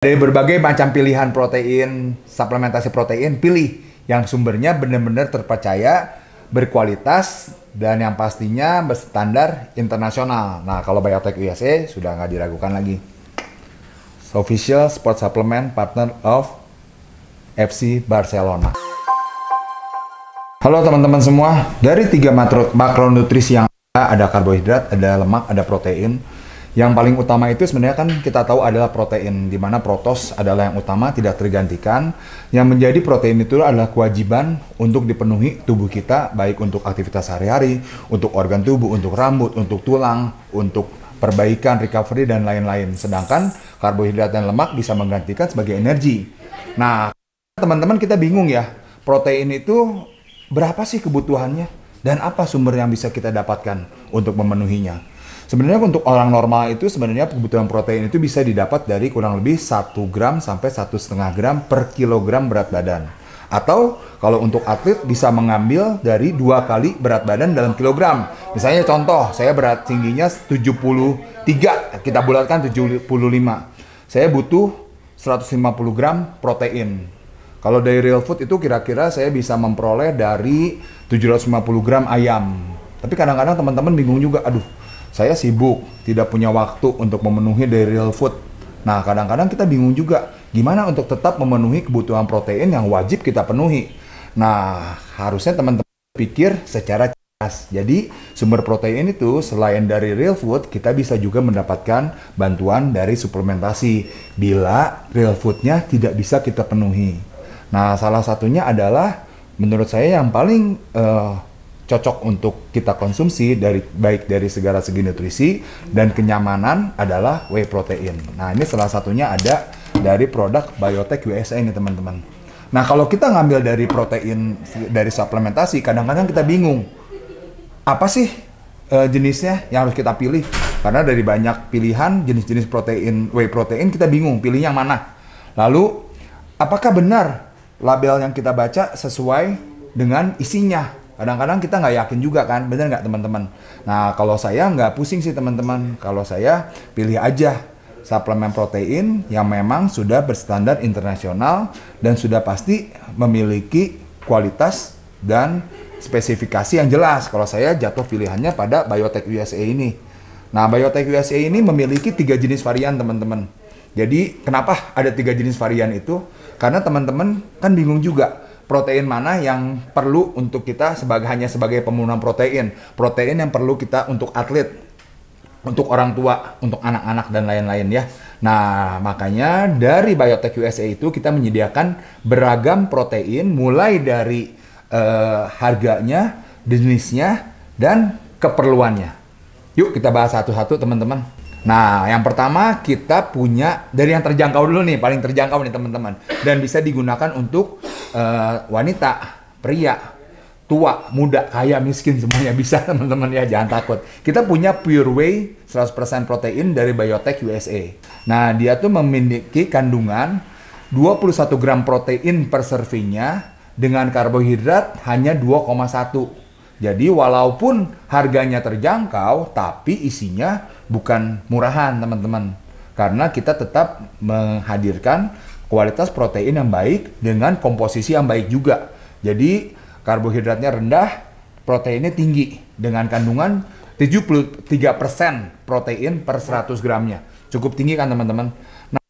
Dari berbagai macam pilihan protein, suplementasi protein, pilih yang sumbernya benar-benar terpercaya, berkualitas, dan yang pastinya berstandar internasional. Nah, kalau Biotech USA sudah nggak diragukan lagi. Official Sport Supplement Partner of FC Barcelona. Halo teman-teman semua, dari 3 makronutrisi yang ada karbohidrat, ada lemak, ada protein. Yang paling utama itu sebenarnya kan kita tahu adalah protein, di mana protos adalah yang utama, tidak tergantikan. Yang menjadi protein itu adalah kewajiban untuk dipenuhi tubuh kita, baik untuk aktivitas sehari-hari, untuk organ tubuh, untuk rambut, untuk tulang, untuk perbaikan, recovery, dan lain-lain. Sedangkan karbohidrat dan lemak bisa menggantikan sebagai energi. Nah, teman-teman kita bingung ya, protein itu berapa sih kebutuhannya? Dan apa sumber yang bisa kita dapatkan untuk memenuhinya? Sebenarnya untuk orang normal itu sebenarnya kebutuhan protein itu bisa didapat dari kurang lebih 1 gram sampai 1,5 gram per kilogram berat badan. Atau kalau untuk atlet bisa mengambil dari 2 kali berat badan dalam kilogram. Misalnya contoh, saya berat tingginya 73, kita bulatkan 75. Saya butuh 150 gram protein. Kalau dari real food itu kira-kira saya bisa memperoleh dari 750 gram ayam. Tapi kadang-kadang teman-teman bingung juga, aduh, saya sibuk, tidak punya waktu untuk memenuhi dari real food. Nah, kadang-kadang kita bingung juga, gimana untuk tetap memenuhi kebutuhan protein yang wajib kita penuhi. Nah, harusnya teman-teman pikir secara cerdas. Jadi, sumber protein itu selain dari real food, kita bisa juga mendapatkan bantuan dari suplementasi bila real foodnya tidak bisa kita penuhi. Nah, salah satunya adalah menurut saya yang paling cocok untuk kita konsumsi baik dari segala segi nutrisi dan kenyamanan adalah whey protein. Nah, ini salah satunya ada dari produk Biotech USA ini teman-teman. Nah, kalau kita ngambil dari protein dari suplementasi, kadang-kadang kita bingung. Apa sih jenisnya yang harus kita pilih? Karena dari banyak pilihan jenis-jenis protein, whey protein, kita bingung pilih yang mana. Lalu, apakah benar label yang kita baca sesuai dengan isinya? Kadang-kadang kita nggak yakin juga kan, bener nggak teman-teman? Nah, kalau saya nggak pusing sih teman-teman. Kalau saya pilih aja suplemen protein yang memang sudah berstandar internasional dan sudah pasti memiliki kualitas dan spesifikasi yang jelas. Kalau saya jatuh pilihannya pada Biotech USA ini. Nah, Biotech USA ini memiliki 3 jenis varian teman-teman. Jadi, kenapa ada 3 jenis varian itu? Karena teman-teman kan bingung juga. Protein mana yang perlu untuk kita hanya sebagai pemenuhan protein. Protein yang perlu kita untuk atlet, untuk orang tua, untuk anak-anak, dan lain-lain ya. Nah, makanya dari Biotech USA itu kita menyediakan beragam protein mulai dari harganya, jenisnya, dan keperluannya. Yuk kita bahas satu-satu teman-teman. Nah, yang pertama kita punya dari yang terjangkau dulu nih, paling terjangkau nih teman-teman. Dan bisa digunakan untuk wanita, pria, tua, muda, kaya, miskin, semuanya bisa teman-teman ya, jangan takut. Kita punya Pure Whey 100% protein dari Biotech USA. Nah, dia tuh memiliki kandungan 21 gram protein per servingnya dengan karbohidrat hanya 2,1. Jadi walaupun harganya terjangkau, tapi isinya bukan murahan teman-teman. Karena kita tetap menghadirkan kualitas protein yang baik dengan komposisi yang baik juga. Jadi karbohidratnya rendah, proteinnya tinggi dengan kandungan 73% protein per 100 gramnya. Cukup tinggi kan teman-teman. Nah,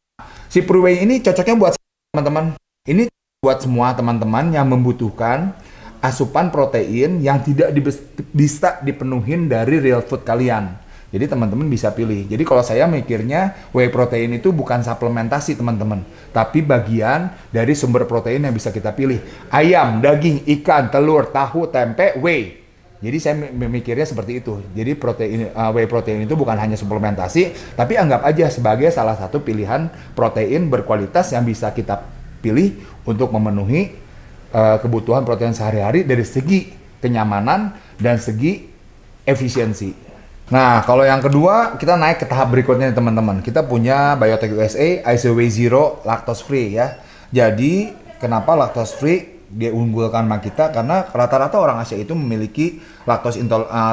si Pure Whey ini cocoknya buat teman-teman. Ini buat semua teman-teman yang membutuhkan asupan protein yang tidak bisa dipenuhin dari real food kalian. Jadi teman-teman bisa pilih. Jadi kalau saya mikirnya whey protein itu bukan suplementasi teman-teman, tapi bagian dari sumber protein yang bisa kita pilih. Ayam, daging, ikan, telur, tahu, tempe, whey. Jadi saya memikirnya seperti itu. Jadi whey protein itu bukan hanya suplementasi, tapi anggap aja sebagai salah satu pilihan protein berkualitas yang bisa kita pilih untuk memenuhi kebutuhan protein sehari-hari dari segi kenyamanan dan segi efisiensi. Nah, kalau yang kedua kita naik ke tahap berikutnya teman-teman. Kita punya Biotech USA ISO Whey Zero lactose free ya. Jadi kenapa lactose free dia unggulkan sama kita? Karena rata-rata orang Asia itu memiliki laktos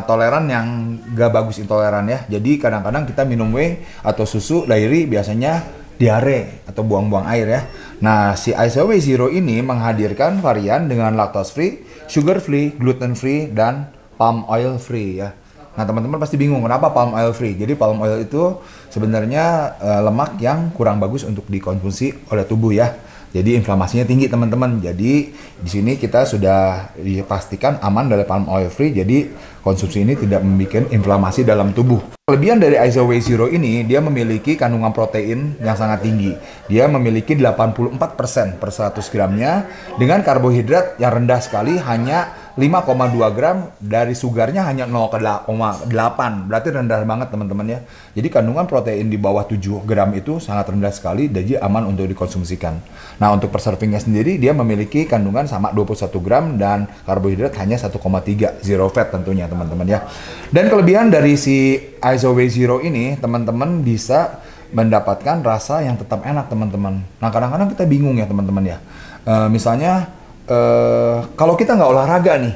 toleran yang gak bagus intoleran ya. Jadi kadang-kadang kita minum whey atau susu dairy biasanya diare atau buang-buang air ya. Nah, si ISOWay Zero ini menghadirkan varian dengan lactose free, sugar free, gluten free, dan palm oil free ya. Nah, teman-teman pasti bingung kenapa palm oil free. Jadi palm oil itu sebenarnya lemak yang kurang bagus untuk dikonsumsi oleh tubuh ya. Jadi inflamasinya tinggi teman-teman. Jadi di sini kita sudah dipastikan aman dari palm oil free. Jadi konsumsi ini tidak membuat inflamasi dalam tubuh. Kelebihan dari ISOWay Zero ini, dia memiliki kandungan protein yang sangat tinggi. Dia memiliki 84% per 100 gramnya dengan karbohidrat yang rendah sekali, hanya 5,2 gram, dari sugarnya hanya 0,8, berarti rendah banget teman-teman ya. Jadi kandungan protein di bawah 7 gram itu sangat rendah sekali, jadi aman untuk dikonsumsikan. Nah, untuk per servingnya sendiri dia memiliki kandungan sama 21 gram dan karbohidrat hanya 1,3, zero fat tentunya teman-teman ya. Dan kelebihan dari si ISOWay Zero ini, teman-teman bisa mendapatkan rasa yang tetap enak teman-teman. Nah, kadang-kadang kita bingung ya teman-teman ya. Misalnya kalau kita nggak olahraga nih,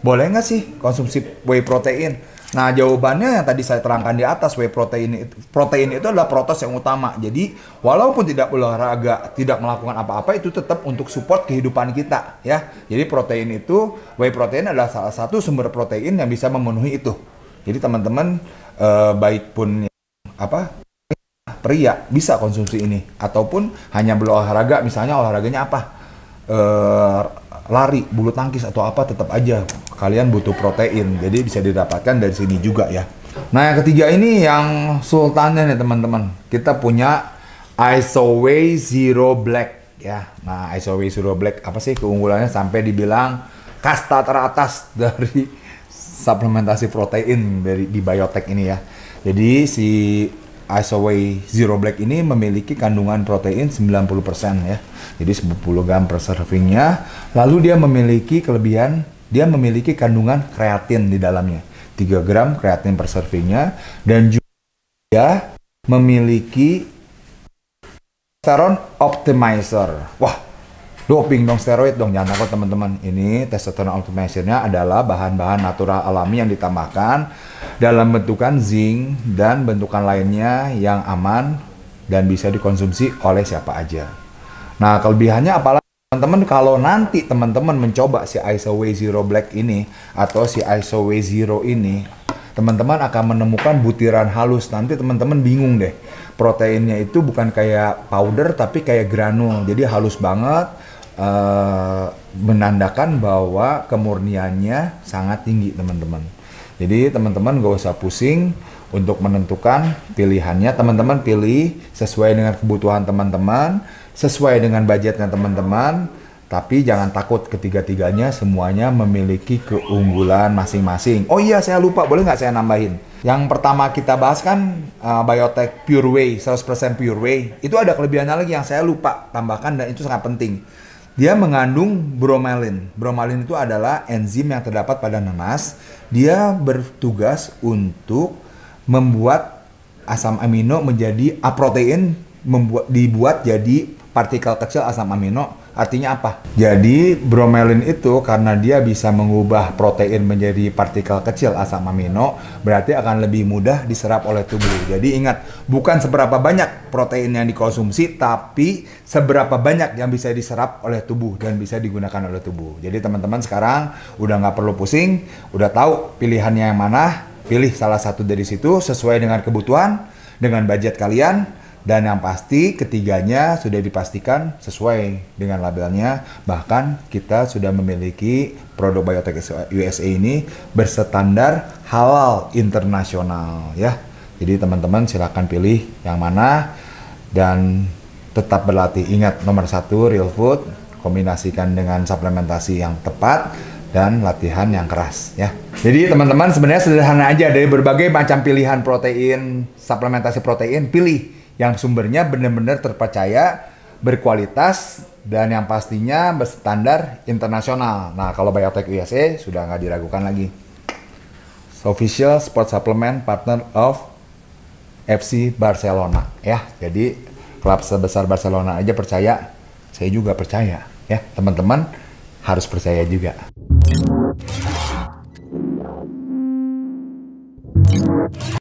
boleh nggak sih konsumsi whey protein? Nah, jawabannya yang tadi saya terangkan di atas, whey protein itu adalah protein yang utama. Jadi, walaupun tidak olahraga, tidak melakukan apa-apa, itu tetap untuk support kehidupan kita ya. Jadi, protein itu, whey protein adalah salah satu sumber protein yang bisa memenuhi itu. Jadi, teman-teman baik pun pria bisa konsumsi ini, ataupun hanya berolahraga, misalnya olahraganya apa? Lari, bulu tangkis atau apa, tetap aja kalian butuh protein, jadi bisa didapatkan dari sini juga ya. Nah, yang ketiga ini yang sultannya nih teman-teman, kita punya ISOWay Zero Black ya. Nah, ISOWay Zero Black apa sih keunggulannya sampai dibilang kasta teratas dari suplementasi protein di biotech ini ya. Jadi si ISOWay Zero Black ini memiliki kandungan protein 90% ya. Jadi 10 gram per servingnya. Lalu dia memiliki kelebihan, dia memiliki kandungan kreatin di dalamnya. 3 gram kreatin per servingnya. Dan juga dia memiliki testosterone optimizer. Wah, doping dong, steroid dong, jangan takut teman-teman. Ini testosterone optimizer-nya adalah bahan-bahan natural alami yang ditambahkan dalam bentukan zinc dan bentukan lainnya yang aman dan bisa dikonsumsi oleh siapa aja. Nah, kelebihannya apalah teman-teman, kalau nanti teman-teman mencoba si ISOWay Zero Black ini atau si ISOWay Zero ini, teman-teman akan menemukan butiran halus. Nanti teman-teman bingung deh, proteinnya itu bukan kayak powder tapi kayak granul, jadi halus banget, menandakan bahwa kemurniannya sangat tinggi teman-teman. Jadi teman-teman gak usah pusing untuk menentukan pilihannya. Teman-teman pilih sesuai dengan kebutuhan teman-teman, sesuai dengan budgetnya teman-teman. Tapi jangan takut, ketiga-tiganya semuanya memiliki keunggulan masing-masing. Oh iya, saya lupa, boleh nggak saya nambahin? Yang pertama kita bahas kan biotech pure whey, 100% pure whey. Itu ada kelebihannya lagi yang saya lupa tambahkan dan itu sangat penting. Dia mengandung bromelain. Bromelain itu adalah enzim yang terdapat pada nanas. Dia bertugas untuk membuat asam amino menjadi protein, dibuat jadi partikel kecil asam amino. Artinya apa? Jadi bromelain itu karena dia bisa mengubah protein menjadi partikel kecil asam amino, berarti akan lebih mudah diserap oleh tubuh. Jadi ingat, bukan seberapa banyak protein yang dikonsumsi, tapi seberapa banyak yang bisa diserap oleh tubuh dan bisa digunakan oleh tubuh. Jadi teman-teman sekarang udah nggak perlu pusing, udah tahu pilihannya yang mana, pilih salah satu dari situ sesuai dengan kebutuhan, dengan budget kalian. Dan yang pasti ketiganya sudah dipastikan sesuai dengan labelnya. Bahkan kita sudah memiliki produk Biotech USA ini berstandar halal internasional ya. Jadi teman-teman silakan pilih yang mana dan tetap berlatih. Ingat, nomor 1 real food, kombinasikan dengan suplementasi yang tepat dan latihan yang keras ya. Jadi teman-teman sebenarnya sederhana aja, dari berbagai macam pilihan protein, suplementasi protein, pilih yang sumbernya benar-benar terpercaya, berkualitas, dan yang pastinya berstandar internasional. Nah, kalau Biotech USA sudah nggak diragukan lagi. Official Sport Supplement Partner of FC Barcelona ya. Jadi klub sebesar Barcelona aja percaya, saya juga percaya ya. Teman-teman harus percaya juga.